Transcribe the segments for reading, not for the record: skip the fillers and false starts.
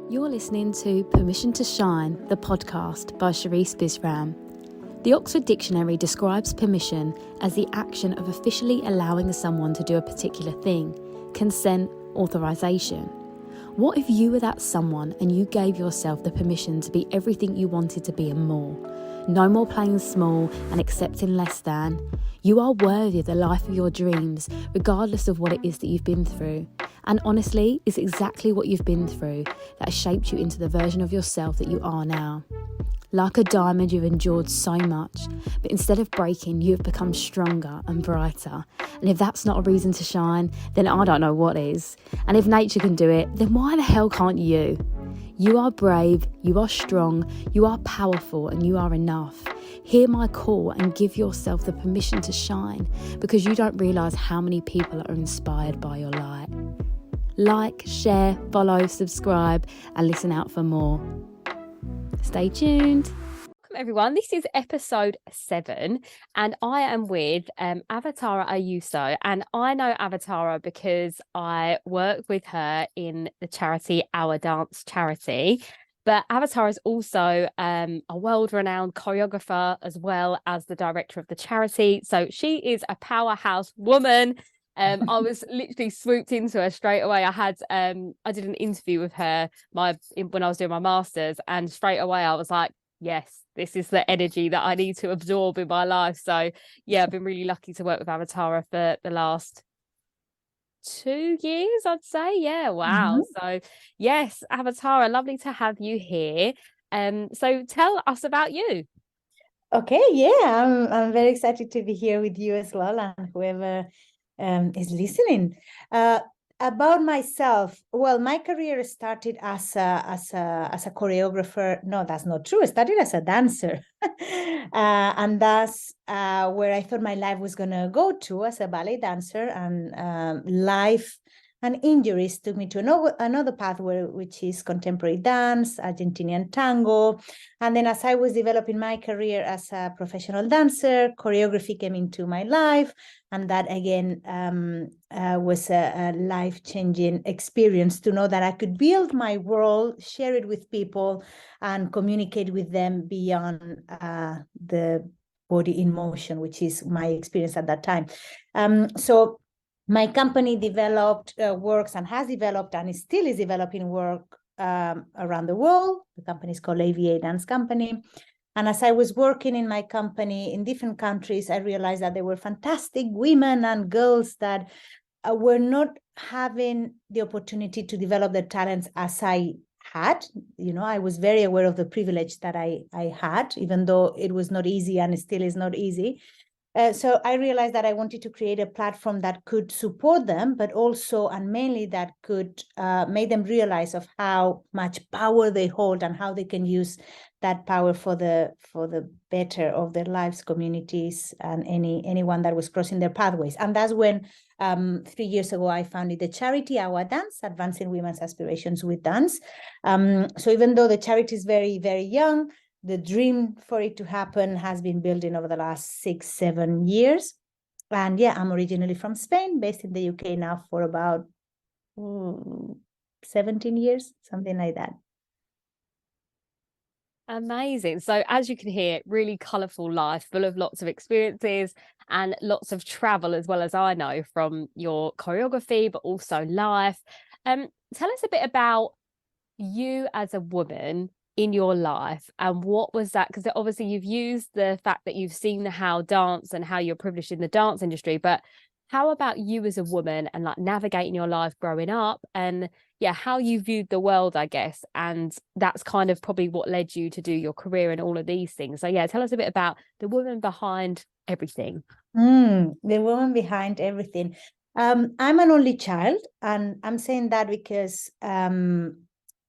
You're listening to Permission to Shine, the podcast by Sherisse Bisram. The Oxford Dictionary describes permission as the action of officially allowing someone to do a particular thing, consent, authorization. What if you were that someone and you gave yourself the permission to be everything you wanted to be and more? No more playing small and accepting less than. You are worthy of the life of your dreams, regardless of what it is that you've been through. And honestly, it's exactly what you've been through that has shaped you into the version of yourself that you are now. Like a diamond, you've endured so much, but instead of breaking, you have become stronger and brighter. And if that's not a reason to shine, then I don't know what is. And if nature can do it, then why the hell can't you? You are brave, you are strong, you are powerful, and you are enough. Hear my call and give yourself the permission to shine, because you don't realise how many people are inspired by your light. Like, share, follow, subscribe, and listen out for more. Stay tuned. Welcome everyone. This is episode 7 and I am with Avatâra Ayuso, and I know Avatâra because I work with her in the charity Our Dance charity. But Avatâra is also a world-renowned choreographer as well as the director of the charity. So she is a powerhouse woman. I was literally swooped into her straight away. I did an interview with her when I was doing my master's, and straight away I was like, yes, this is the energy that I need to absorb in my life. So yeah, I've been really lucky to work with Avatâra for the last 2 years, I'd say. Yeah, wow. So yes, Avatâra, lovely to have you here. So tell us about you. Okay, yeah, I'm very excited to be here with you as well, and whoever is listening. About myself, well, my career started as a choreographer. No, that's not true. I started as a dancer, and that's where I thought my life was gonna go to, as a ballet dancer. And life and injuries took me to another path, which is contemporary dance, Argentinian tango. And then as I was developing my career as a professional dancer, choreography came into my life. And that, again, was a life-changing experience to know that I could build my world, share it with people, and communicate with them beyond the body in motion, which is my experience at that time. So my company developed works and has developed and still is developing work around the world. The company is called AVA Dance Company. And as I was working in my company in different countries, I realized that there were fantastic women and girls that were not having the opportunity to develop their talents as I had. You know, I was very aware of the privilege that I had, even though it was not easy and it still is not easy. So I realized that I wanted to create a platform that could support them, but also and mainly that could make them realize of how much power they hold and how they can use that power for the better of their lives, communities, and anyone that was crossing their pathways. And that's when 3 years ago I founded the charity Our Dance, Advancing Women's Aspirations with Dance. So even though the charity is very, very young, the dream for it to happen has been building over the last 6-7 years. And yeah, I'm originally from Spain, based in the UK now for about 17 years, something like that. Amazing. So as you can hear, really colourful life, full of lots of experiences and lots of travel, as well as I know from your choreography, but also life. Tell us a bit about you as a woman in your life, and what was that? Because obviously you've used the fact that you've seen how dance and how you're privileged in the dance industry, but how about you as a woman and like navigating your life growing up, and yeah, how you viewed the world, I guess, and that's kind of probably what led you to do your career and all of these things. So yeah, tell us a bit about the woman behind everything. The woman behind everything. I'm an only child, and I'm saying that because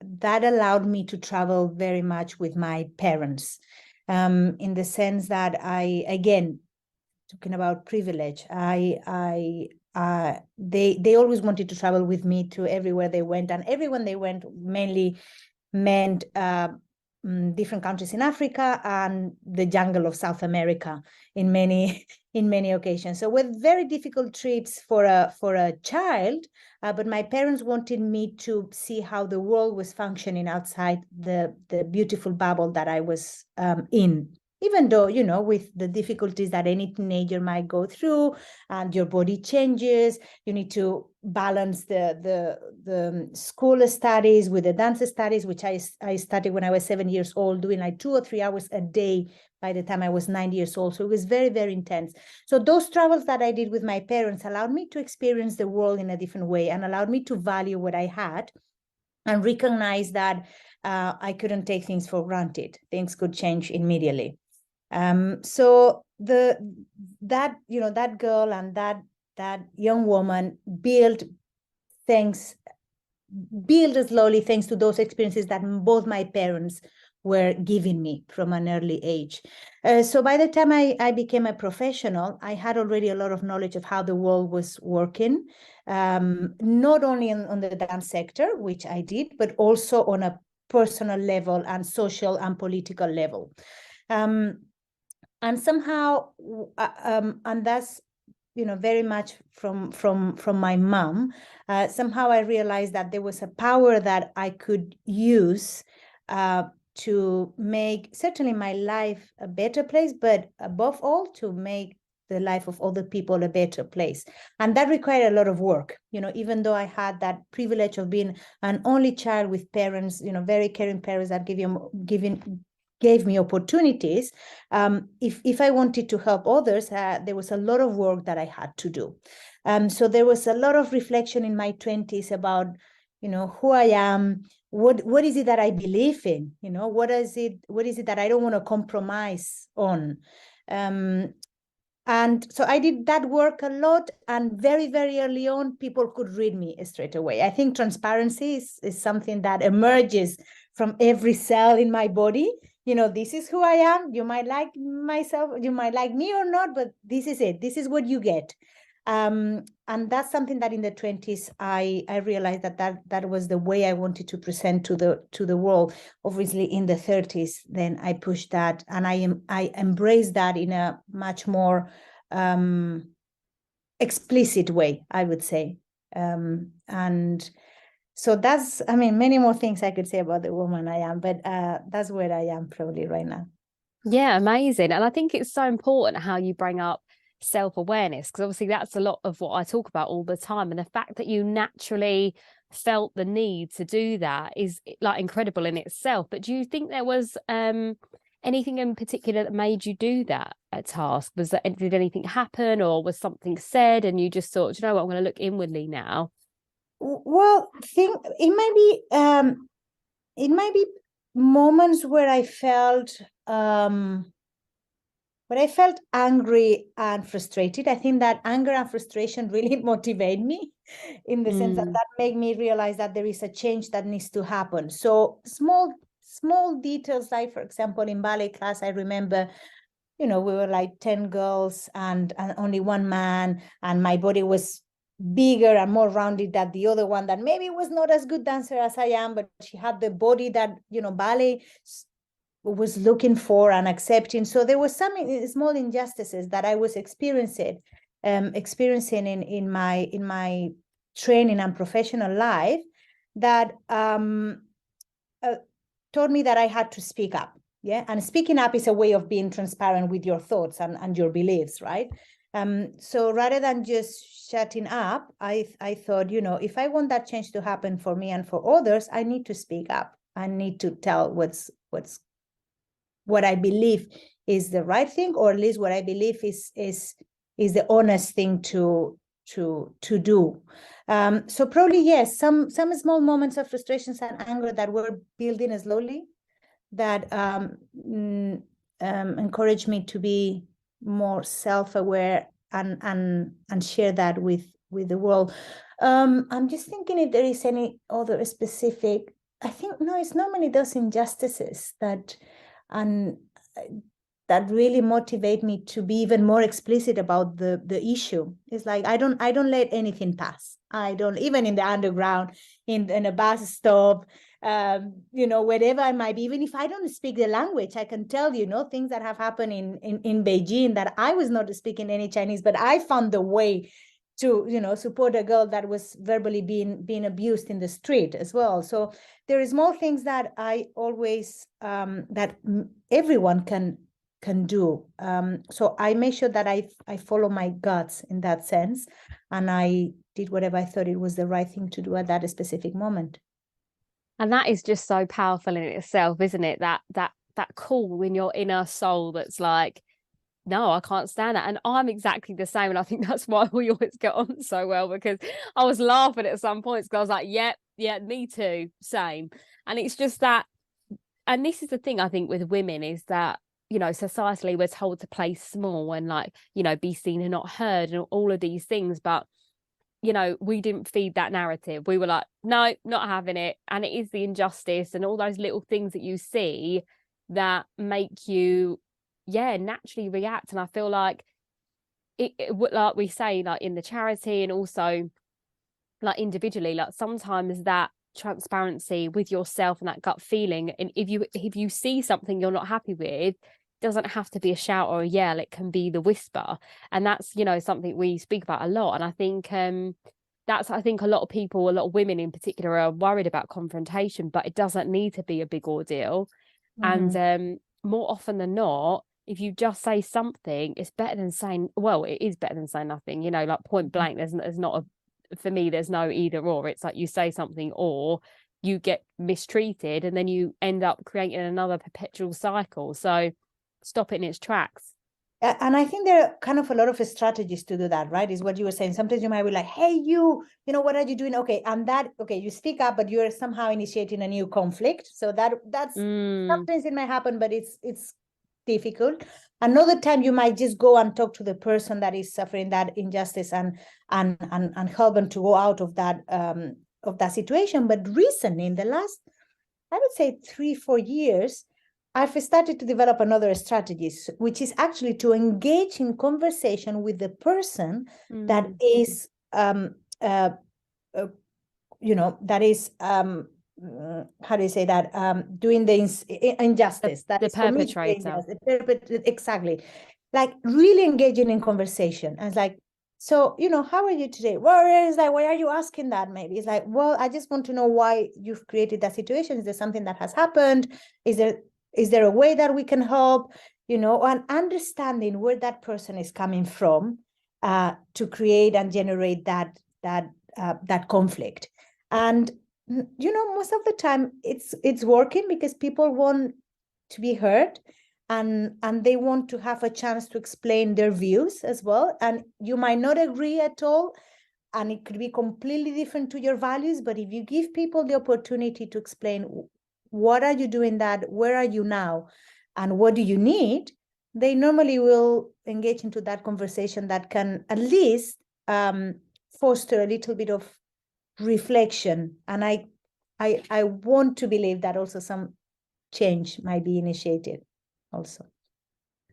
that allowed me to travel very much with my parents, in the sense that again, talking about privilege, they always wanted to travel with me to everywhere they went, and everywhere they went mainly meant different countries in Africa and the jungle of South America in many occasions. So were very difficult trips for a child, but my parents wanted me to see how the world was functioning outside the beautiful bubble that I was in. Even though, with the difficulties that any teenager might go through, and your body changes, you need to balance the school studies with the dance studies, which I started when I was 7 years old, doing like 2 or 3 hours a day by the time I was 9 years old. So it was very, very intense. So those travels that I did with my parents allowed me to experience the world in a different way and allowed me to value what I had and recognize that I couldn't take things for granted. Things could change immediately. So that girl and that young woman built slowly thanks to those experiences that both my parents were giving me from an early age. So by the time I became a professional, I had already a lot of knowledge of how the world was working, not only on the dance sector, which I did, but also on a personal level and social and political level. And somehow, and that's very much from my mom. Somehow I realized that there was a power that I could use to make certainly my life a better place, but above all, to make the life of other people a better place. And that required a lot of work. Even though I had that privilege of being an only child with parents, very caring parents that gave me opportunities. If I wanted to help others, there was a lot of work that I had to do. So there was a lot of reflection in my 20s about, who I am, what is it that I believe in, what is it that I don't want to compromise on. And so I did that work a lot, and very, very early on, people could read me straight away. I think transparency is something that emerges from every cell in my body. This is who I am. You might like myself, you might like me or not, but this is it. This is what you get. And that's something that in the 20s, I realized that was the way I wanted to present to the world. Obviously, in the 30s, then I pushed that, and I embraced that in a much more explicit way, I would say. And so that's, many more things I could say about the woman I am, but that's where I am probably right now. Yeah, amazing. And I think it's so important how you bring up self-awareness, because obviously that's a lot of what I talk about all the time. And the fact that you naturally felt the need to do that is like incredible in itself. But do you think there was anything in particular that made you do that task? Did anything happen, or was something said and you just thought, you know what, I'm going to look inwardly now? Well, it might be moments where I felt angry and frustrated. I think that anger and frustration really motivate me in the sense that make me realize that there is a change that needs to happen. So small details, like, for example, in ballet class, I remember, we were like 10 girls and only one man, and my body was bigger and more rounded than the other one, that maybe was not as good dancer as I am, but she had the body that, ballet was looking for and accepting. So there was some small injustices that I was experiencing in my training and professional life that taught me that I had to speak up. Yeah, and speaking up is a way of being transparent with your thoughts and your beliefs, right? So rather than just shutting up, I thought, if I want that change to happen for me and for others, I need to speak up. I need to tell what I believe is the right thing, or at least what I believe is the honest thing to do. So probably, yes, some small moments of frustrations and anger that were building slowly that encouraged me to be more self-aware and share that with the world. I'm just thinking if there is any other specific. I think no, it's normally those injustices that really motivate me to be even more explicit about the issue. It's like I don't let anything pass. I don't, even in the underground, in a bus stop, wherever I might be, even if I don't speak the language, I can tell things that have happened in Beijing that I was not speaking any Chinese, but I found the way to support a girl that was verbally being abused in the street as well. So there is more things that I always that everyone can do. So I make sure that I follow my guts in that sense, and I did whatever I thought it was the right thing to do at that specific moment. And that is just so powerful in itself, isn't it? That call in your inner soul that's like, no, I can't stand that. And I'm exactly the same. And I think that's why we always get on so well, because I was laughing at some points because I was like, yeah, me too, same. And it's just that, and this is the thing I think with women is that, societally we're told to play small and be seen and not heard and all of these things. But, we didn't feed that narrative. We were like, no, not having it. And it is the injustice and all those little things that you see that make you naturally react. And I feel like it like we say, like in the charity and also like individually, like sometimes that transparency with yourself and that gut feeling, and if you see something you're not happy with, doesn't have to be a shout or a yell, it can be the whisper. And that's something we speak about a lot. And I think I think a lot of people, a lot of women in particular, are worried about confrontation, but it doesn't need to be a big ordeal. And more often than not, if you just say something, it's better than saying, well, it is better than saying nothing, like point blank. There's not for me, there's no either or. It's like you say something or you get mistreated and then you end up creating another perpetual cycle. So stop it in its tracks. And I think there are kind of a lot of strategies to do that, right? Is what you were saying. Sometimes you might be like, hey, what are you doing? Okay, and you speak up, but you're somehow initiating a new conflict. So that's sometimes it might happen, but it's difficult. Another time you might just go and talk to the person that is suffering that injustice and help them to go out of that situation. But recently, in the last, I would say 3-4 years, I've started to develop another strategies, which is actually to engage in conversation with the person that is, that is, how do you say that? Doing the injustice. The perpetrator. Exactly. Like really engaging in conversation. And it's like, so, how are you today? Well, it's like, why are you asking that? Maybe it's like, well, I just want to know why you've created that situation. Is there something that has happened? Is there a way that we can help, and understanding where that person is coming from to create and generate that conflict. And, most of the time it's working because people want to be heard and they want to have a chance to explain their views as well. And you might not agree at all, and it could be completely different to your values. But if you give people the opportunity to explain, what are you doing that? Where are you now? And what do you need? They normally will engage into that conversation that can at least foster a little bit of reflection. And I want to believe that also some change might be initiated also.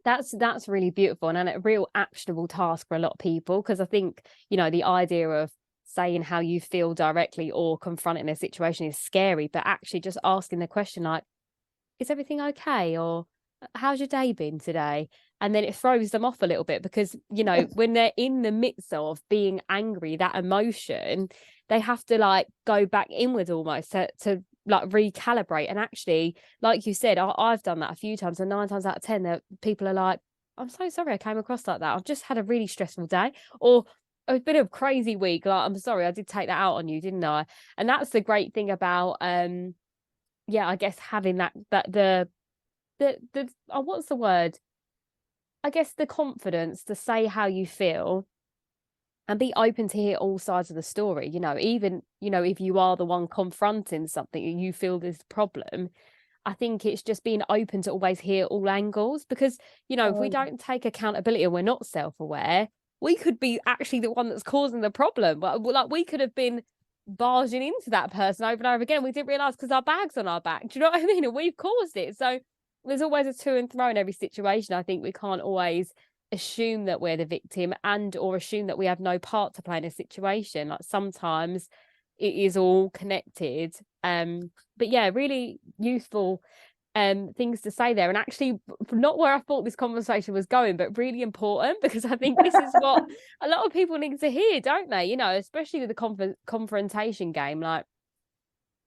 That's really beautiful and a real actionable task for a lot of people, because I think, the idea of saying how you feel directly or confronting a situation is scary, but actually just asking the question like, is everything okay? Or how's your day been today? And then it throws them off a little bit because, when they're in the midst of being angry, that emotion, they have to go back inwards almost to recalibrate. And actually, like you said, I've done that a few times, and 9 times out of 10 that people are like, I'm so sorry I came across like that. I've just had a really stressful day, or it's been a crazy week. I'm sorry, I did take that out on you, didn't I? And that's the great thing about, I guess having the what's the word? I guess the confidence to say how you feel and be open to hear all sides of the story. Even, if you are the one confronting something and you feel there's a problem, I think it's just being open to always hear all angles, because, if we don't take accountability and we're not self-aware, we could be actually the one that's causing the problem. But we could have been barging into that person over and over again. We didn't realize because our bag's on our back. Do you know what I mean? And we've caused it. So there's always a to and fro in every situation. I think we can't always assume that we're the victim or assume that we have no part to play in a situation. Like sometimes it is all connected. But yeah, really useful things to say there, and actually not where I thought this conversation was going, but really important, because I think this is what a lot of people need to hear, don't they? You know, especially with the confrontation game, like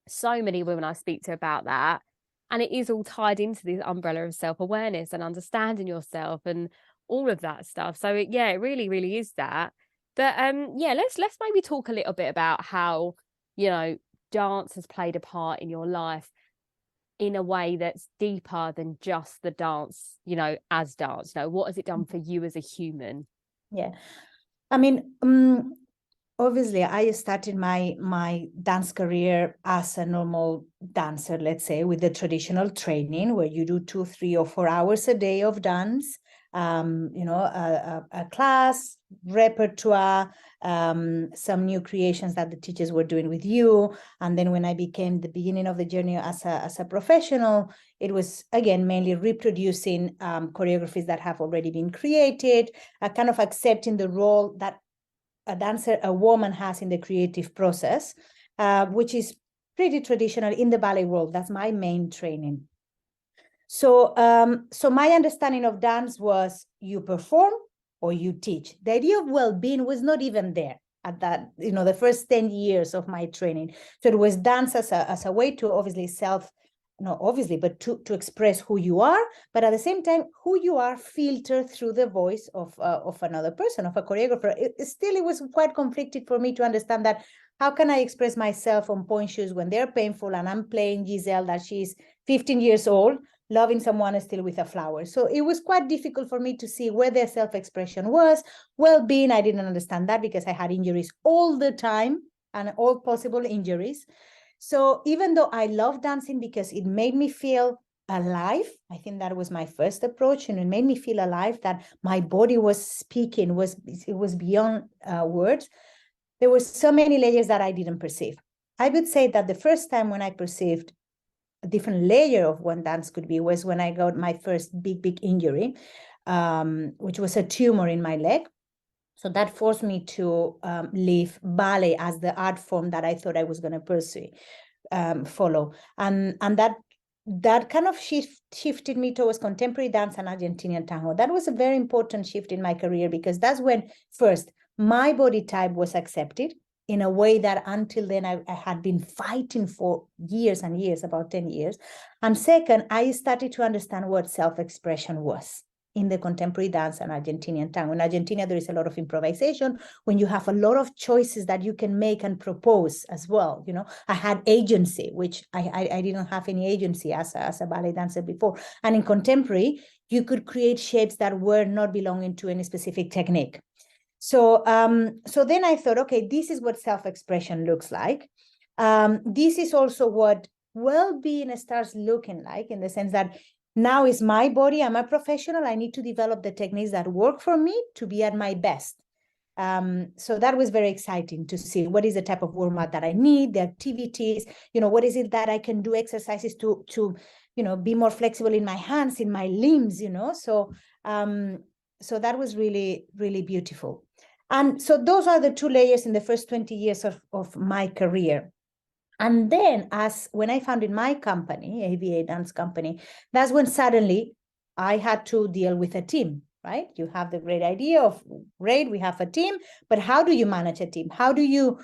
so many women I speak to about that, and it is all tied into this umbrella of self-awareness and understanding yourself and all of that stuff. So it really, really is that. But yeah, let's maybe talk a little bit about how, you know, dance has played a part in your life in a way that's deeper than just the dance, you know, as dance. You know, what has it done for you as a human? Yeah, I mean, obviously, I started my dance career as a normal dancer, let's say, with the traditional training where you do 2, 3, or 4 hours a day of dance. You know, a class, repertoire, some new creations that the teachers were doing with you. And then when I became the beginning of the journey as a professional, it was, again, mainly reproducing choreographies that have already been created, kind of accepting the role that a dancer, a woman, has in the creative process, which is pretty traditional in the ballet world. That's my main training. So, so my understanding of dance was you perform or you teach. The idea of well-being was not even there at that, you know, the first 10 years of my training. So it was dance as a way to obviously but to express who you are, but at the same time, who you are filtered through the voice of another person, of a choreographer. It was quite conflicted for me to understand that how can I express myself on point shoes when they're painful and I'm playing Giselle, that she's 15 years old, loving someone still with a flower. So it was quite difficult for me to see where their self-expression was. Well-being, I didn't understand that because I had injuries all the time and all possible injuries. So even though I love dancing because it made me feel alive, I think that was my first approach, and it made me feel alive, that my body was speaking, it was beyond words. There were so many layers that I didn't perceive. I would say that the first time when I perceived a different layer of what dance could be was when I got my first big injury, which was a tumor in my leg. So that forced me to leave ballet as the art form that I thought I was going to pursue, follow. And that kind of shifted me towards contemporary dance and Argentinian tango. That was a very important shift in my career, because that's when first my body type was accepted in a way that until then I had been fighting for years and years, about 10 years. And second, I started to understand what self-expression was in the contemporary dance and Argentinian tango. In Argentina, there is a lot of improvisation when you have a lot of choices that you can make and propose as well. You know, I had agency, which I didn't have any agency as a ballet dancer before. And in contemporary, you could create shapes that were not belonging to any specific technique. So, so then I thought, okay, this is what self-expression looks like. This is also what well-being starts looking like, in the sense that now is my body, I'm a professional, I need to develop the techniques that work for me to be at my best. So that was very exciting to see what is the type of warm-up that I need, the activities, you know, what is it that I can do exercises to you know, be more flexible in my hands, in my limbs, you know. So so that was really, really beautiful. And so those are the two layers in the first 20 years of my career. And then when I founded my company, AVA Dance Company, that's when suddenly I had to deal with a team, right? You have the great idea of, great, we have a team, but how do you manage a team? How do you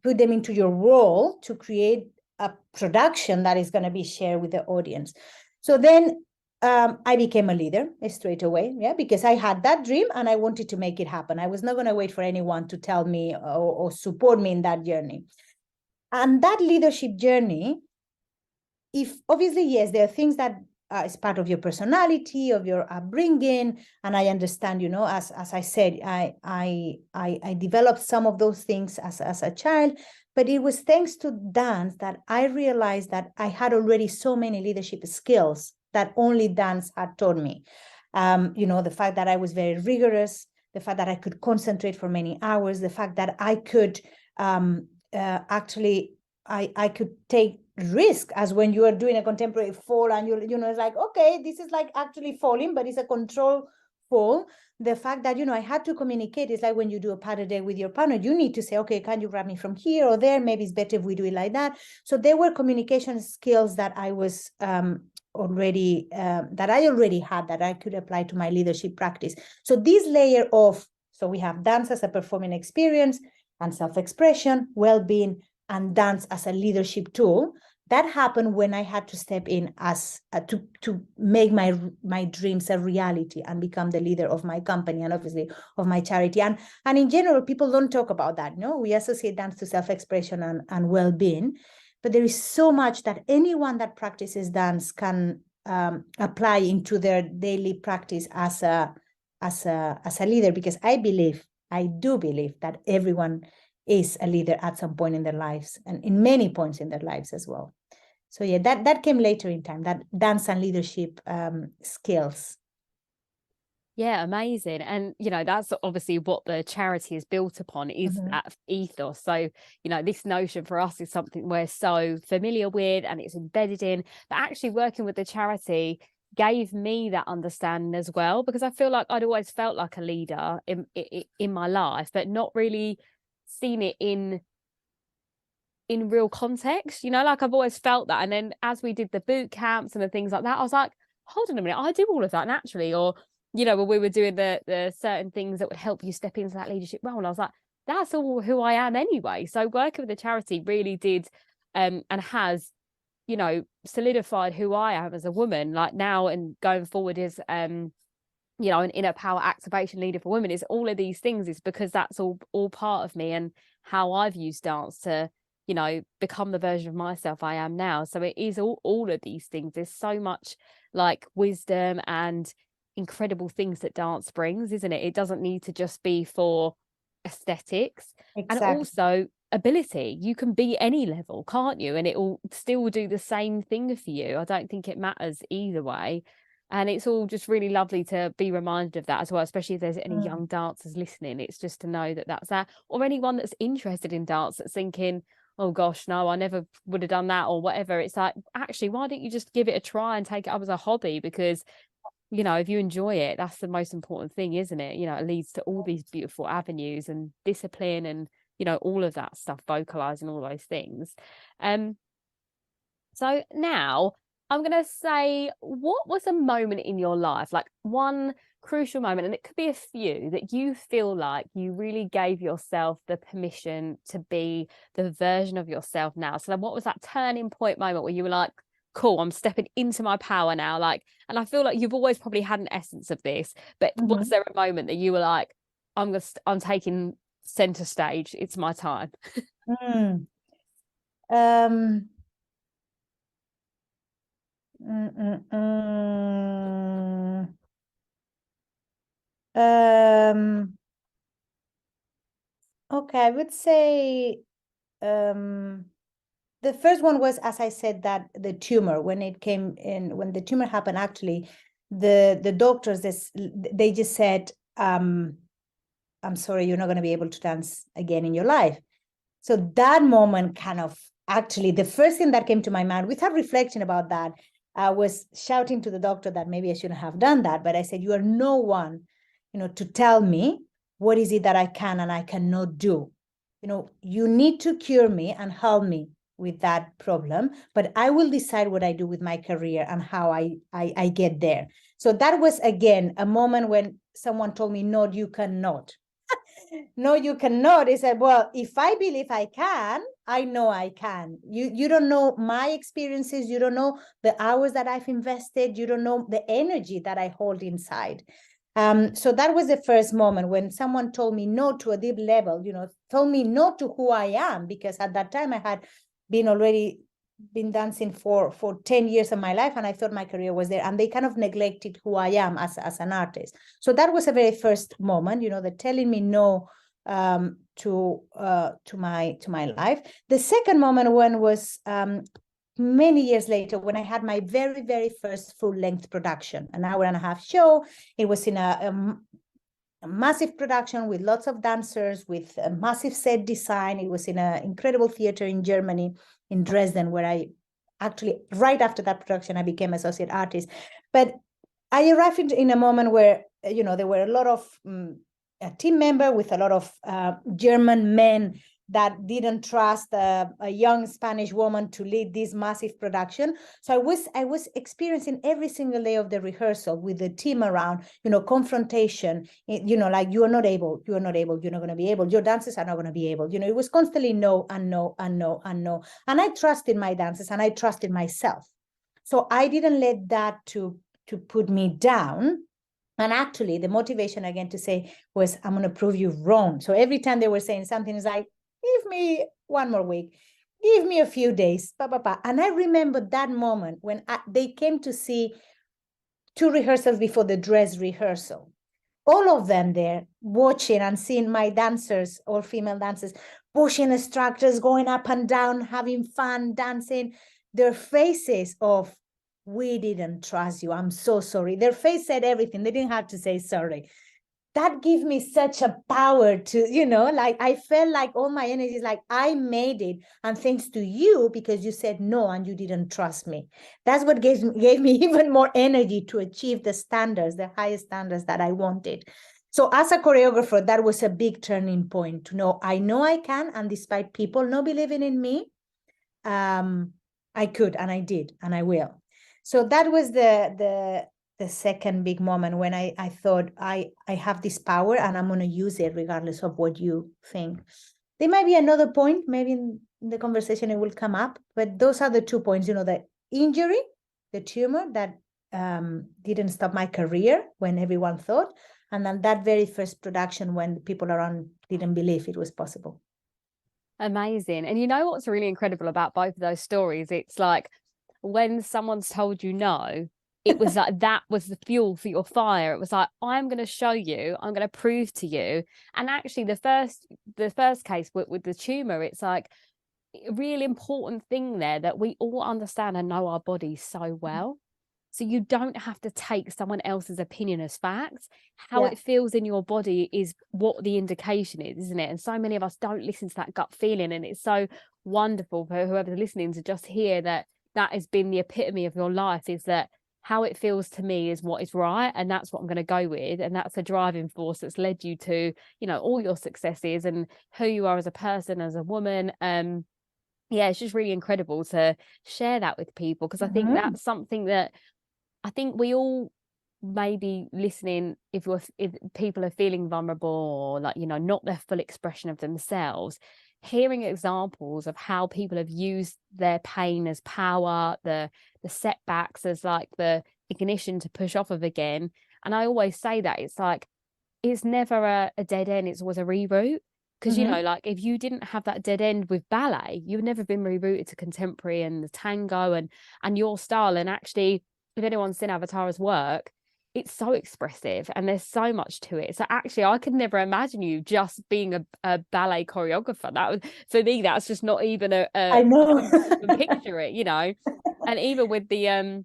put them into your role to create a production that is going to be shared with the audience? So then I became a leader straight away, yeah, because I had that dream and I wanted to make it happen. I was not going to wait for anyone to tell me or support me in that journey. And that leadership journey, if obviously, yes, there are things that is part of your personality, of your upbringing, and I understand, you know, as I said, I developed some of those things as a child, but it was thanks to dance that I realized that I had already so many leadership skills that only dance had taught me. You know, the fact that I was very rigorous, the fact that I could concentrate for many hours, the fact that I could actually, I could take risk, as when you are doing a contemporary fall and you know, it's like, okay, this is like actually falling, but it's a control helpful. The fact that, I had to communicate. It's like when you do a partner day with your partner, you need to say, okay, can you grab me from here or there? Maybe it's better if we do it like that. So there were communication skills that I was already had, that I could apply to my leadership practice. So this layer of, so we have dance as a performing experience and self-expression, well-being, and dance as a leadership tool. That happened when I had to step in as to make my dreams a reality and become the leader of my company and obviously of my charity. And in general, people don't talk about that. No, we associate dance to self-expression and well-being, but there is so much that anyone that practices dance can apply into their daily practice as a leader, because I do believe that everyone is a leader at some point in their lives, and in many points in their lives as well. So yeah, that came later in time, that dance and leadership skills. Yeah, amazing. And, that's obviously what the charity is built upon, is that ethos. So, this notion for us is something we're so familiar with and it's embedded in, but actually working with the charity gave me that understanding as well, because I feel like I'd always felt like a leader in my life, but not really seen it in real context, like I've always felt that. And then as we did the boot camps and the things like that, I was like, hold on a minute, I do all of that naturally. Or, when we were doing the certain things that would help you step into that leadership role, and I was like, that's all who I am anyway. So working with the charity really did and has, solidified who I am as a woman, like now and going forward is an inner power activation leader for women. Is all of these things is because that's all part of me and how I've used dance to become the version of myself I am now. So it is all of these things. There's so much like wisdom and incredible things that dance brings, isn't it? It doesn't need to just be for aesthetics. Exactly. And also ability. You can be any level, can't you? And it will still do the same thing for you. I don't think it matters either way. And it's all just really lovely to be reminded of that as well, especially if there's any young dancers listening. It's just to know that that's that, or anyone that's interested in dance that's thinking, oh gosh, no, I never would have done that or whatever. It's like, actually, why don't you just give it a try and take it up as a hobby? Because, if you enjoy it, that's the most important thing, isn't it? It leads to all these beautiful avenues and discipline and, all of that stuff, vocalizing all those things. So now I'm going to say, what was a moment in your life, like one crucial moment, and it could be a few, that you feel like you really gave yourself the permission to be the version of yourself now? So then what was that turning point moment where you were like, cool, I'm stepping into my power now? Like, and I feel like you've always probably had an essence of this, but was there a moment that you were like, I'm taking center stage, it's my time? Okay, I would say the first one was, as I said, that the tumor, when the tumor happened, actually, the doctors, they just said, I'm sorry, you're not going to be able to dance again in your life. So that moment kind of, actually, the first thing that came to my mind without reflecting about that, I was shouting to the doctor that maybe I shouldn't have done that. But I said, you are no one, to tell me what is it that I can and I cannot do. You need to cure me and help me with that problem, but I will decide what I do with my career and how I get there. So that was, again, a moment when someone told me, no, you cannot. No, you cannot. He said, well, if I believe I can, I know I can. You don't know my experiences. You don't know the hours that I've invested. You don't know the energy that I hold inside. So that was the first moment when someone told me no to a deep level, told me no to who I am, because at that time I had been dancing for 10 years of my life, and I thought my career was there, and they kind of neglected who I am as an artist. So that was a very first moment, the telling me no to my life. The second moment was many years later, when I had my very, very first full-length production, an hour and a half show. It was in a massive production with lots of dancers, with a massive set design. It was in an incredible theater in Germany, in Dresden, where I actually, right after that production, I became associate artist. But I arrived in a moment where there were a lot of a team member with a lot of German men that didn't trust a young Spanish woman to lead this massive production. So I was experiencing every single day of the rehearsal with the team around, confrontation, like you are not able, you're not going to be able, your dancers are not going to be able, it was constantly no and no and no and no. And I trusted my dancers and I trusted myself. So I didn't let that to put me down. And actually the motivation again to say was, I'm going to prove you wrong. So every time they were saying something, it's like, give me one more week, give me a few days, And I remember that moment when they came to see 2 rehearsals before the dress rehearsal. All of them there watching and seeing my dancers, all female dancers, pushing the structures, going up and down, having fun, dancing. Their faces of, we didn't trust you, I'm so sorry. Their face said everything. They didn't have to say sorry. That gave me such a power to, like I felt like all my energy is like, I made it. And thanks to you, because you said no and you didn't trust me. That's what gave me even more energy to achieve the standards, the highest standards that I wanted. So as a choreographer, that was a big turning point to know I can. And despite people not believing in me, I could, and I did, and I will. So that was the second big moment when I thought I have this power and I'm going to use it regardless of what you think. There might be another point, maybe in the conversation it will come up, but those are the 2 points, the injury, the tumor that didn't stop my career when everyone thought, and then that very first production when people around didn't believe it was possible. Amazing. And you know what's really incredible about both of those stories? It's like when someone's told you no, it was like that was the fuel for your fire. It was like, I'm going to show you, I'm going to prove to you. And actually the first case with the tumor, it's like a really important thing there that we all understand and know our bodies so well. So you don't have to take someone else's opinion as fact. How it feels in your body is what the indication is, isn't it? And so many of us don't listen to that gut feeling. And it's so wonderful for whoever's listening to just hear that has been the epitome of your life, is that how it feels to me is what is right. And that's what I'm going to go with. And that's a driving force that's led you to, all your successes and who you are as a person, as a woman. It's just really incredible to share that with people, because I think that's something that I think we all maybe listening, if people are feeling vulnerable or like, not their full expression of themselves, hearing examples of how people have used their pain as power, the setbacks as like the ignition to push off of again. And I always say that it's like, it's never a dead end, it's always a reroute. Because, like if you didn't have that dead end with ballet, you've never been rerouted to contemporary and the tango and your style. And actually, if anyone's seen Avatâra's work, it's so expressive and there's so much to it. So actually, I could never imagine you just being a ballet choreographer. That was, for me, that's just not even I know. picture it, And even with the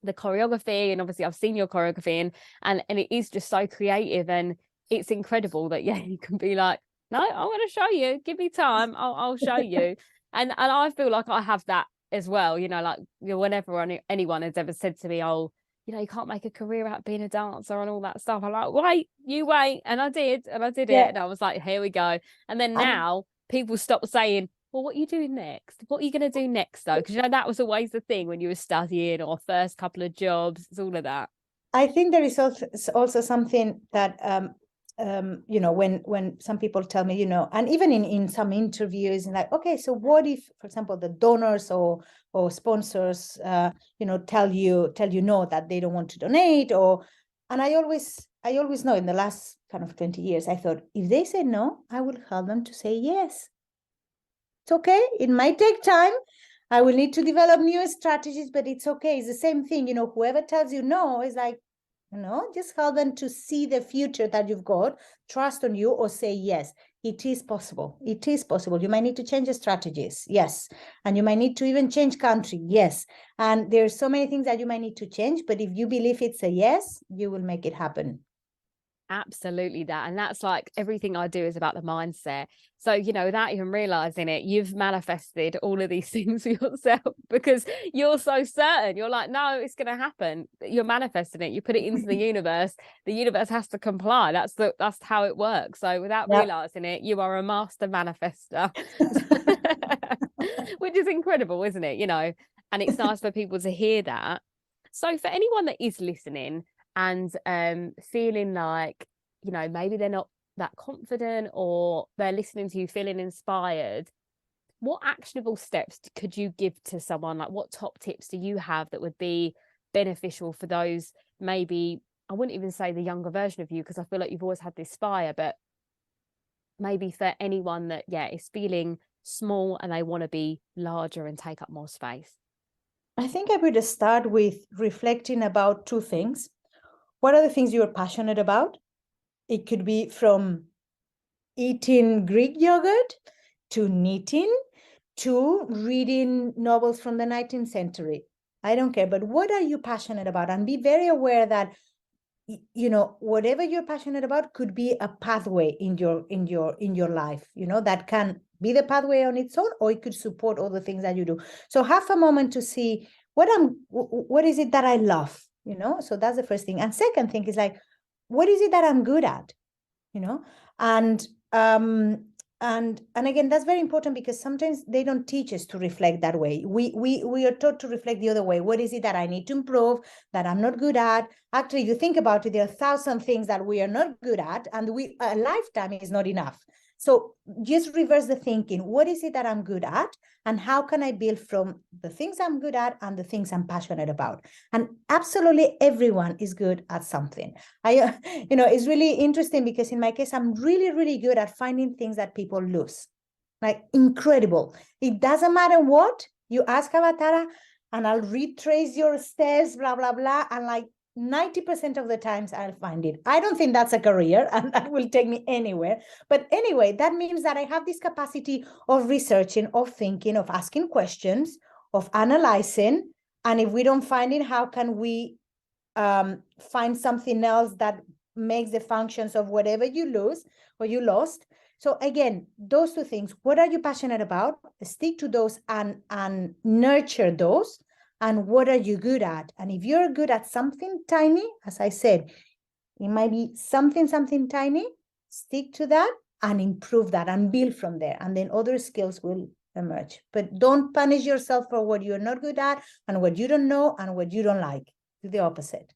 choreography, and obviously I've seen your choreography and it is just so creative, and it's incredible that you can be like, no, I'm going to show you, give me time, I'll show you. And I feel like I have that as well, like whenever anyone has ever said to me, oh, you can't make a career out of being a dancer and all that stuff, I'm like, wait, and I did it, and I was like, here we go. And then now people stop saying, well, what are you doing next? What are you going to do next though? Because that was always the thing when you were studying or first couple of jobs, it's all of that. I think there is also something that when some people tell me, and even in some interviews, like, okay, so what if, for example, the donors or sponsors, tell you no, that they don't want to donate, and I always know in the last kind of 20 years, I thought, if they say no, I will help them to say yes. It's okay. It might take time. I will need to develop new strategies, but it's okay. It's the same thing. Whoever tells you no is like, just help them to see the future that you've got, trust on you, or say, yes, it is possible. It is possible. You might need to change the strategies. Yes. And you might need to even change country. Yes. And there's so many things that you might need to change, but if you believe it's a yes, you will make it happen. Absolutely that. And that's like everything I do is about the mindset. So, you know, without even realizing it, you've manifested all of these things for yourself because you're so certain. You're like, no, it's going to happen. You're manifesting it. You put it into the universe. The universe has to comply. That's how it works. So without realizing it, you are a master manifester, which is incredible, isn't it? You know, and it's nice for people to hear that. So for anyone that is listening and feeling like, you know, maybe they're not that confident or they're listening to you feeling inspired, what actionable steps could you give to someone? Like, what top tips do you have that would be beneficial for those, maybe, I wouldn't even say the younger version of you, because I feel like you've always had this fire, but maybe for anyone that, is feeling small and they want to be larger and take up more space? I think I would start with reflecting about two things. What are the things you're passionate about? It could be from eating Greek yogurt to knitting to reading novels from the 19th century. I don't care, but what are you passionate about? And be very aware that, you know, whatever you're passionate about could be a pathway in your life, you know, that can be the pathway on its own, or it could support all the things that you do. So have a moment to see what is it that I love, you know? So that's the first thing. And second thing is like, what is it that I'm good at, you know? And again, that's very important because sometimes they don't teach us to reflect that way. We are taught to reflect the other way. What is it that I need to improve, that I'm not good at? Actually, you think about it, there are 1,000 things that we are not good at, and a lifetime is not enough. So just reverse the thinking. What is it that I'm good at? And how can I build from the things I'm good at and the things I'm passionate about? And absolutely everyone is good at something. It's really interesting because in my case, I'm really, really good at finding things that people lose. Like incredible. It doesn't matter what you ask Avatâra, and I'll retrace your steps, blah, blah, blah. And like 90% of the times I'll find it. I don't think that's a career and that will take me anywhere. But anyway, that means that I have this capacity of researching, of thinking, of asking questions, of analyzing. And if we don't find it, how can we find something else that makes the functions of whatever you lose or you lost? So again, those two things. What are you passionate about? Stick to those and nurture those. And what are you good at? And if you're good at something tiny, as I said, it might be something tiny, stick to that and improve that and build from there. And then other skills will emerge. But don't punish yourself for what you're not good at and what you don't know and what you don't like. Do the opposite.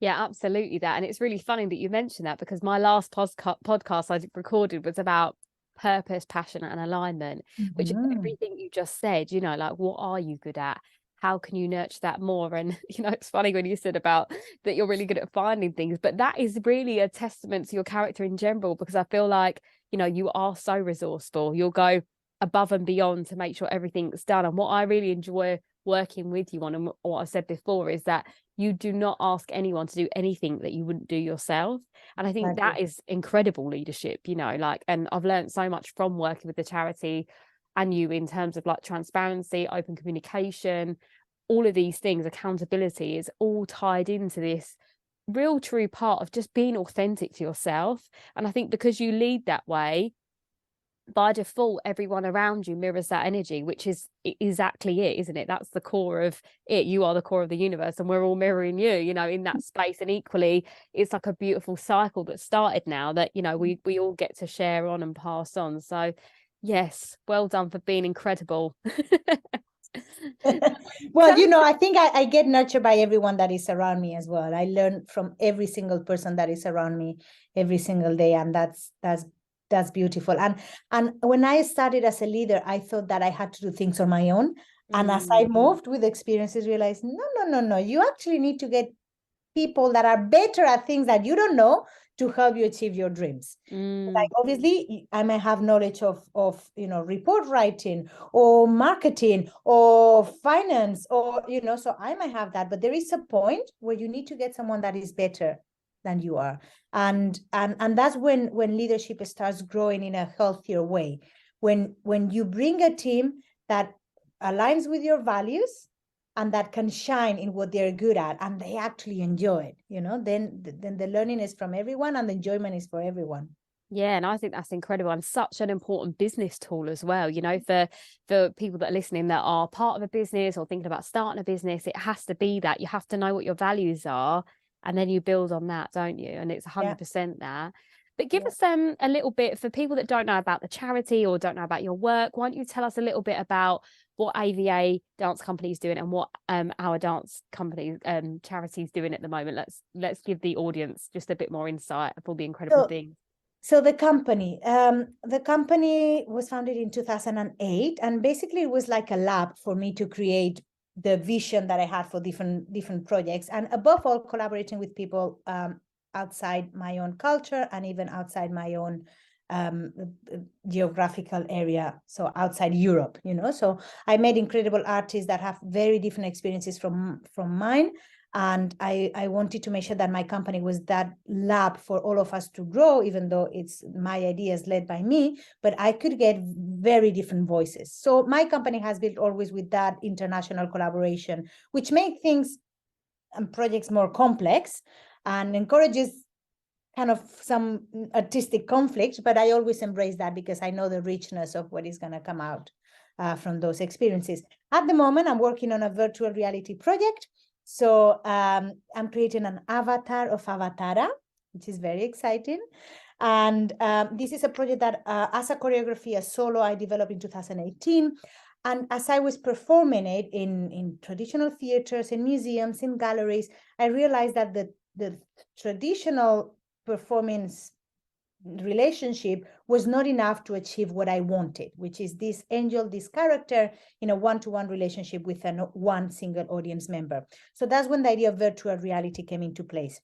Yeah, absolutely that. And it's really funny that you mentioned that, because my last podcast I recorded was about purpose, passion, and alignment, which is everything you just said, you know, like, what are you good at? How can you nurture that more? And, you know, it's funny when you said about that you're really good at finding things, but that is really a testament to your character in general, because I feel like, you know, you are so resourceful. You'll go above and beyond to make sure everything's done. And what I really enjoy working with you on, and what I said before, is that you do not ask anyone to do anything that you wouldn't do yourself. And I think that is incredible leadership, you know, like, and I've learned so much from working with the charity and you in terms of like transparency, open communication, all of these things, accountability is all tied into this real true part of just being authentic to yourself. And I think because you lead that way, by default, everyone around you mirrors that energy, which is exactly it, isn't it? That's the core of it. You are the core of the universe, and we're all mirroring you, you know, in that space. And equally, it's like a beautiful cycle that started now that, you know, we all get to share on and pass on. So yes, well done for being incredible. Well, you know, I think I get nurtured by everyone that is around me as well. I learn from every single person that is around me every single day, and that's beautiful. And when I started as a leader, I thought that I had to do things on my own. And as I moved with experiences, realized, no, you actually need to get people that are better at things that you don't know to help you achieve your dreams. Like obviously I may have knowledge of report writing or marketing or finance, or so I might have that, but there is a point where you need to get someone that is better than you are, and that's when leadership starts growing in a healthier way, when you bring a team that aligns with your values and that can shine in what they're good at, and they actually enjoy it, then the learning is from everyone and the enjoyment is for everyone. Yeah, and I think that's incredible, and such an important business tool as well. For people that are listening that are part of a business or thinking about starting a business, it has to be that you have to know what your values are, and then you build on that, don't you? And it's 100% that. But give us a little bit, for people that don't know about the charity or don't know about your work, why don't you tell us a little bit about what AVA Dance Company is doing and what our dance company charity is doing at the moment? Let's give the audience just a bit more insight of all the incredible things. So the company was founded in 2008, and basically it was like a lab for me to create the vision that I had for different projects, and above all, collaborating with people outside my own culture and even outside my own geographical area, so outside Europe, So I met incredible artists that have very different experiences from mine. And I wanted to make sure that my company was that lab for all of us to grow, even though it's my ideas led by me, but I could get very different voices. So my company has built always with that international collaboration, which makes things and projects more complex and encourages kind of some artistic conflict, but I always embrace that because I know the richness of what is going to come out from those experiences. At the moment, I'm working on a virtual reality project. So I'm creating an avatar of Avatâra, which is very exciting. And this is a project that as a choreography, a solo, I developed in 2018. And as I was performing it in traditional theaters, in museums, in galleries, I realized that the traditional performance relationship was not enough to achieve what I wanted, which is this angel, this character in a one-to-one relationship with one single audience member. So that's when the idea of virtual reality came into place.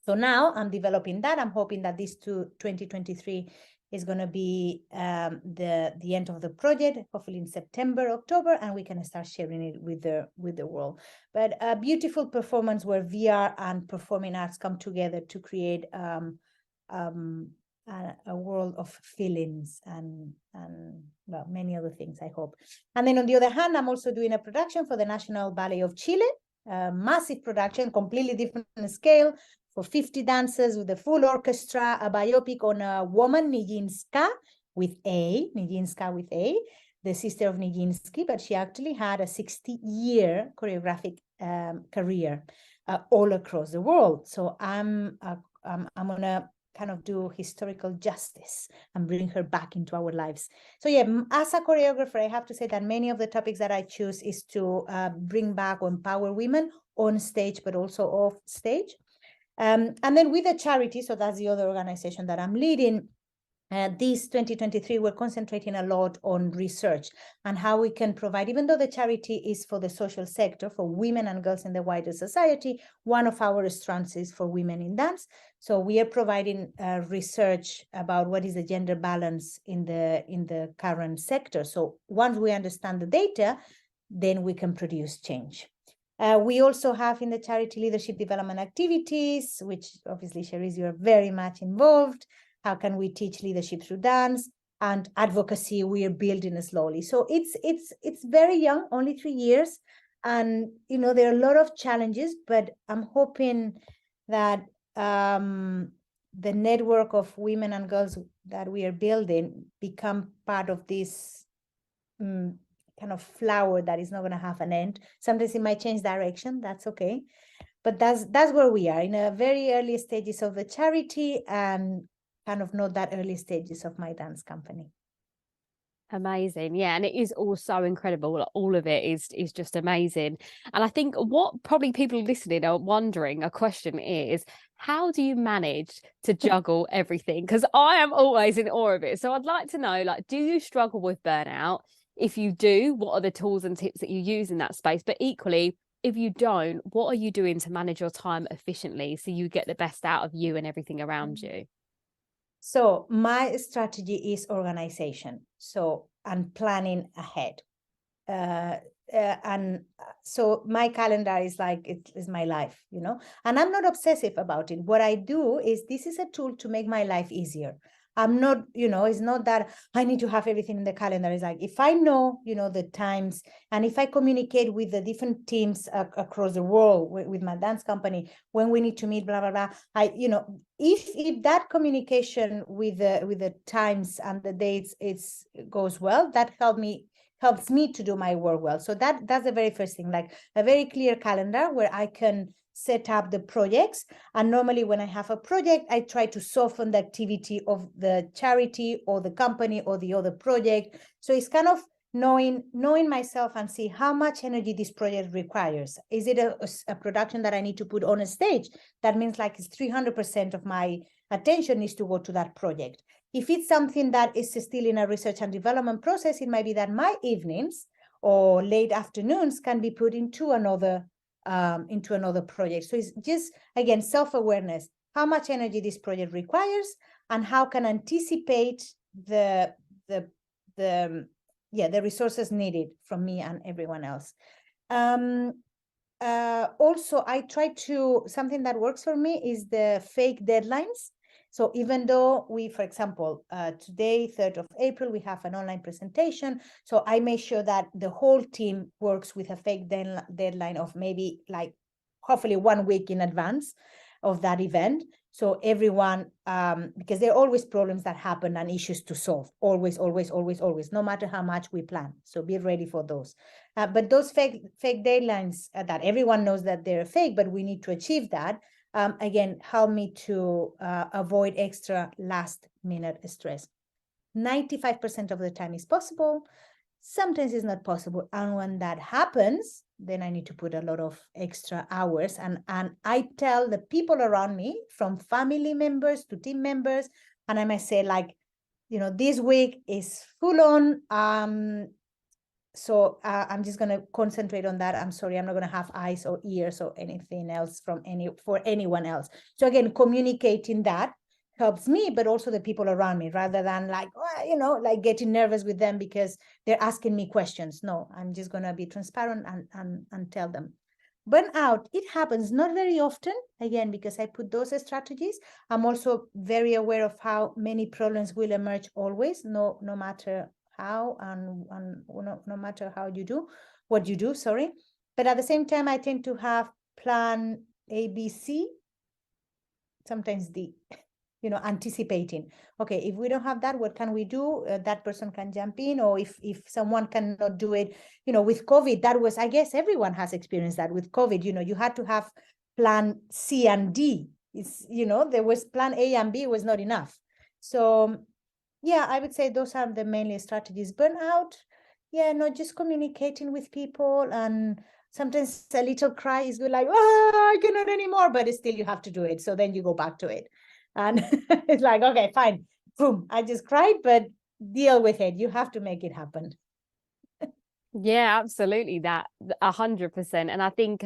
So now I'm developing that. I'm hoping that this 2023 is going to be the end of the project, hopefully in September, October, and we can start sharing it with the world. But a beautiful performance where VR and performing arts come together to create a world of feelings and well, many other things, I hope. And then on the other hand, I'm also doing a production for the National Ballet of Chile, a massive production, completely different scale, for 50 dancers with a full orchestra, a biopic on a woman, Nijinská with A, the sister of Nijinsky, but she actually had a 60-year choreographic career all across the world. So I'm gonna kind of do historical justice and bring her back into our lives. So yeah, as a choreographer, I have to say that many of the topics that I choose is to bring back or empower women on stage, but also off stage. And then with the charity, so that's the other organization that I'm leading, this 2023, we're concentrating a lot on research and how we can provide, even though the charity is for the social sector, for women and girls in the wider society, one of our strands is for women in dance. So we are providing research about what is the gender balance in the current sector. So once we understand the data, then we can produce change. We also have in the charity leadership development activities, which obviously, Sherisse, you are very much involved. How can we teach leadership through dance? And advocacy, we are building slowly. So it's very young, only 3 years. And, there are a lot of challenges, but I'm hoping that the network of women and girls that we are building become part of this kind of flower that is not going to have an end. Sometimes it might change direction. That's okay. But that's where we are, in a very early stages of the charity and kind of not that early stages of my dance company. Amazing. Yeah. And it is all so incredible. All of it is just amazing. And I think what probably people listening are wondering, a question is, how do you manage to juggle everything? Because I am always in awe of it. So I'd like to know, do you struggle with burnout? If you do, what are the tools and tips that you use in that space? But equally, if you don't, what are you doing to manage your time efficiently so you get the best out of you and everything around you? So my strategy is organization. And planning ahead. And so my calendar is it is my life, and I'm not obsessive about it. What I do is, this is a tool to make my life easier. I'm not, it's not that I need to have everything in the calendar. It's like, if I know, the times, and if I communicate with the different teams across the world with my dance company, when we need to meet, blah, blah, blah, if that communication with the times and the dates, goes well, that helps me to do my work well. So that's the very first thing, like a very clear calendar where I can set up the projects. And normally when I have a project, I try to soften the activity of the charity or the company or the other project. So it's kind of knowing myself and see how much energy this project requires. Is it a production that I need to put on a stage? That means like it's 300% of my attention needs to go to that project. If it's something that is still in a research and development process, it might be that my evenings or late afternoons can be put into another project. So it's just, again, self-awareness, how much energy this project requires, and how can I anticipate the resources needed from me and everyone else. Also, I try to, something that works for me is the fake deadlines. So even though we, for example, today, 3rd of April, we have an online presentation. So I make sure that the whole team works with a fake deadline of maybe like hopefully 1 week in advance of that event. So everyone, because there are always problems that happen and issues to solve, always, no matter how much we plan. So be ready for those. But those fake deadlines that everyone knows that they're fake, but we need to achieve that. Again, help me to avoid extra last minute stress. 95% of the time is possible. Sometimes it's not possible. And when that happens, then I need to put a lot of extra hours. And I tell the people around me, from family members to team members, and I might say like, this week is full on. So I'm just going to concentrate on that. I'm sorry, I'm not going to have eyes or ears or anything else for anyone else. So again, communicating that helps me, but also the people around me, rather than like, like getting nervous with them because they're asking me questions. No, I'm just going to be transparent and tell them. Burnout, it happens not very often, again, because I put those strategies. I'm also very aware of how many problems will emerge always, no matter how and no matter how you do what you do, sorry. But at the same time, I tend to have plan A, B, C, sometimes D, anticipating. Okay, if we don't have that, what can we do? That person can jump in, or if someone cannot do it, with COVID, that was, I guess everyone has experienced that with COVID, you had to have plan C and D. It's, there was plan A and B was not enough. So yeah, I would say those are the mainly strategies. Burnout, just communicating with people, and sometimes a little cry is good, like, I cannot anymore, but still you have to do it. So then you go back to it. And it's like, okay, fine, boom, I just cried, but deal with it. You have to make it happen. Yeah, absolutely. That 100%. And I think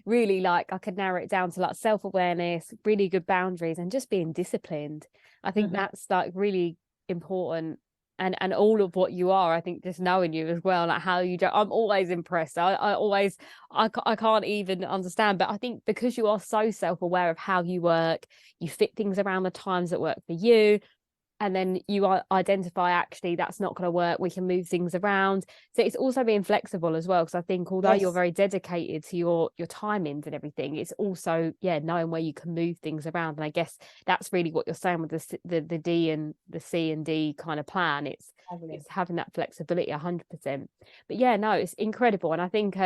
really, like, I could narrow it down to like self-awareness, really good boundaries, and just being disciplined. I think that's like really important. And all of what you are, I think, just knowing you as well, like how you do. I'm always impressed. I can't even understand, but I think because you are so self-aware of how you work, you fit things around the times that work for you. And then you identify, actually, that's not going to work. We can move things around. So it's also being flexible as well. Because I think although you're very dedicated to your timings and everything, it's also, knowing where you can move things around. And I guess that's really what you're saying with the D and the C and D kind of plan. It's having that flexibility 100%. But no, it's incredible. And I think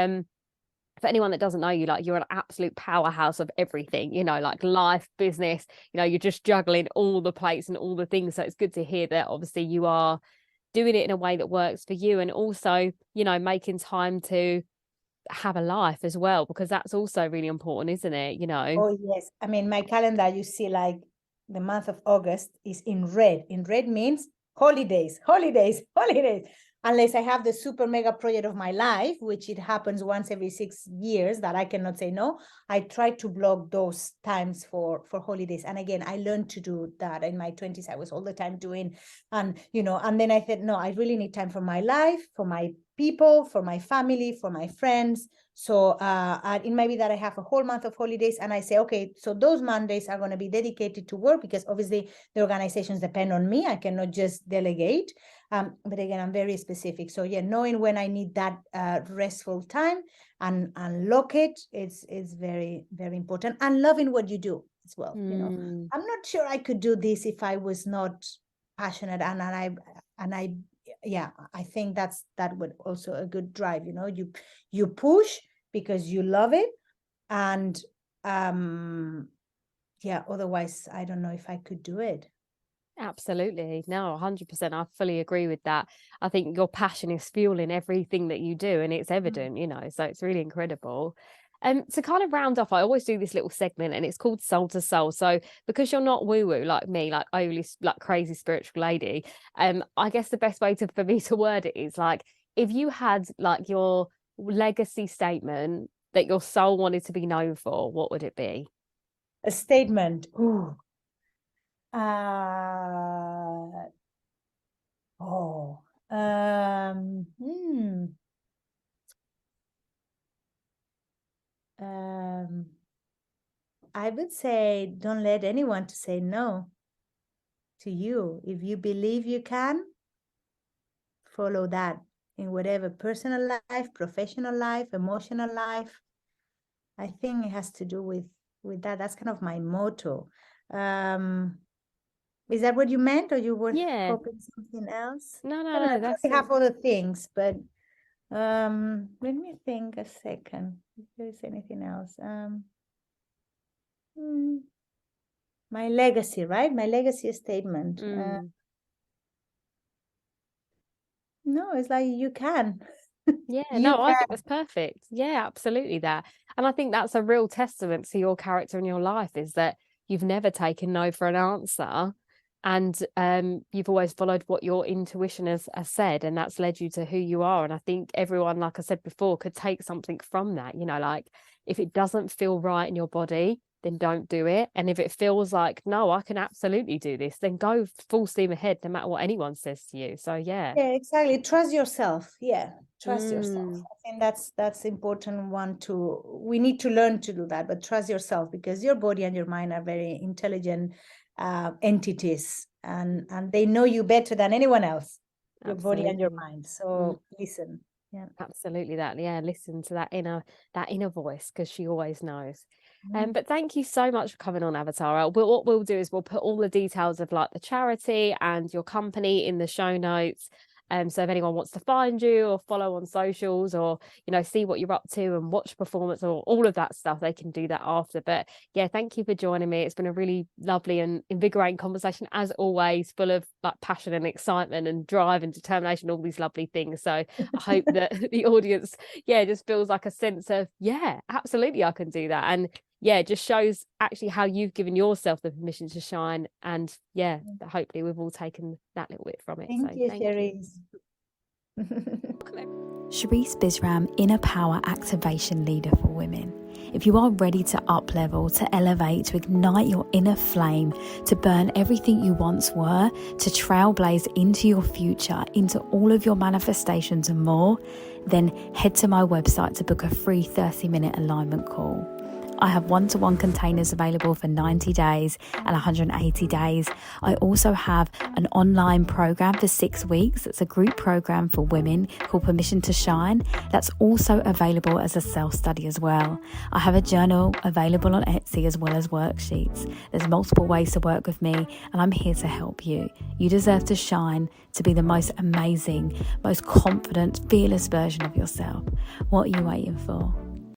for anyone that doesn't know you, like, you're an absolute powerhouse of everything, like life, business, you're just juggling all the plates and all the things. So it's good to hear that obviously you are doing it in a way that works for you, and also, making time to have a life as well, because that's also really important, isn't it? Oh, yes. I mean, my calendar, you see, like the month of August is in red. In red means holidays. Unless I have the super mega project of my life, which it happens once every 6 years that I cannot say no, I try to block those times for holidays. And again, I learned to do that in my 20s. I was all the time doing, and then I said, no, I really need time for my life, for my people, for my family, for my friends. So it might be that I have a whole month of holidays and I say, okay, so those Mondays are going to be dedicated to work, because obviously the organizations depend on me. I cannot just delegate. But again, I'm very specific. So yeah, knowing when I need that restful time and unlock it, it's very, very important. And loving what you do as well. You know, I'm not sure I could do this if I was not passionate, and I think that would also a good drive. You know, you push because you love it, and otherwise I don't know if I could do it. Absolutely. No, 100%. I fully agree with that. I think your passion is fueling everything that you do, and it's evident, you know, so it's really incredible. To kind of round off, I always do this little segment and it's called Soul to Soul. So because you're not woo-woo like me, like overly like crazy spiritual lady, I guess the best way for me to word it is like, if you had like your legacy statement that your soul wanted to be known for, what would it be? A statement. Ooh. I would say, don't let anyone to say no to you. If you believe you can, follow that in whatever personal life, professional life, emotional life. I think it has to do with that. That's kind of my motto. Is that what you meant, or you were hoping something else? No, I that's have other things, but let me think a second if there's anything else. My legacy, right? My legacy statement. No, it's like you can. Yeah, You no, I can. think that's perfect. Yeah, absolutely that. And I think that's a real testament to your character and your life, is that you've never taken no for an answer. And you've always followed what your intuition has said, and that's led you to who you are. And I think everyone, like I said before, could take something from that. You know, like if it doesn't feel right in your body, then don't do it. And if it feels like, no, I can absolutely do this, then go full steam ahead, no matter what anyone says to you. So yeah. Yeah, exactly. Trust yourself. Yeah, trust yourself. I think that's important one to, we need to learn to do that, but trust yourself, because your body and your mind are very intelligent entities, and they know you better than anyone else, your body and your mind. So listen. Yeah, absolutely that. Yeah, listen to that inner voice, because she always knows. But thank you so much for coming on, Avatâra. What we'll do is we'll put all the details of like the charity and your company in the show notes. So if anyone wants to find you or follow on socials, or, you know, see what you're up to and watch performance or all of that stuff, they can do that after. But yeah, thank you for joining me. It's been a really lovely and invigorating conversation, as always, full of like passion and excitement and drive and determination, all these lovely things. So I hope that the audience, just feels like a sense of, yeah, absolutely, I can do that. And yeah, it just shows actually how you've given yourself the permission to shine. And yeah, hopefully we've all taken that little bit from it. Thank you, Sherisse. Sherisse Bisram, Inner Power Activation Leader for Women. If you are ready to up level, to elevate, to ignite your inner flame, to burn everything you once were, to trailblaze into your future, into all of your manifestations and more, then head to my website to book a free 30-minute alignment call. I have one-to-one containers available for 90 days and 180 days. I also have an online program for 6 weeks. It's a group program for women called Permission to Shine. That's also available as a self-study as well. I have a journal available on Etsy as well as worksheets. There's multiple ways to work with me, and I'm here to help you. You deserve to shine, to be the most amazing, most confident, fearless version of yourself. What are you waiting for?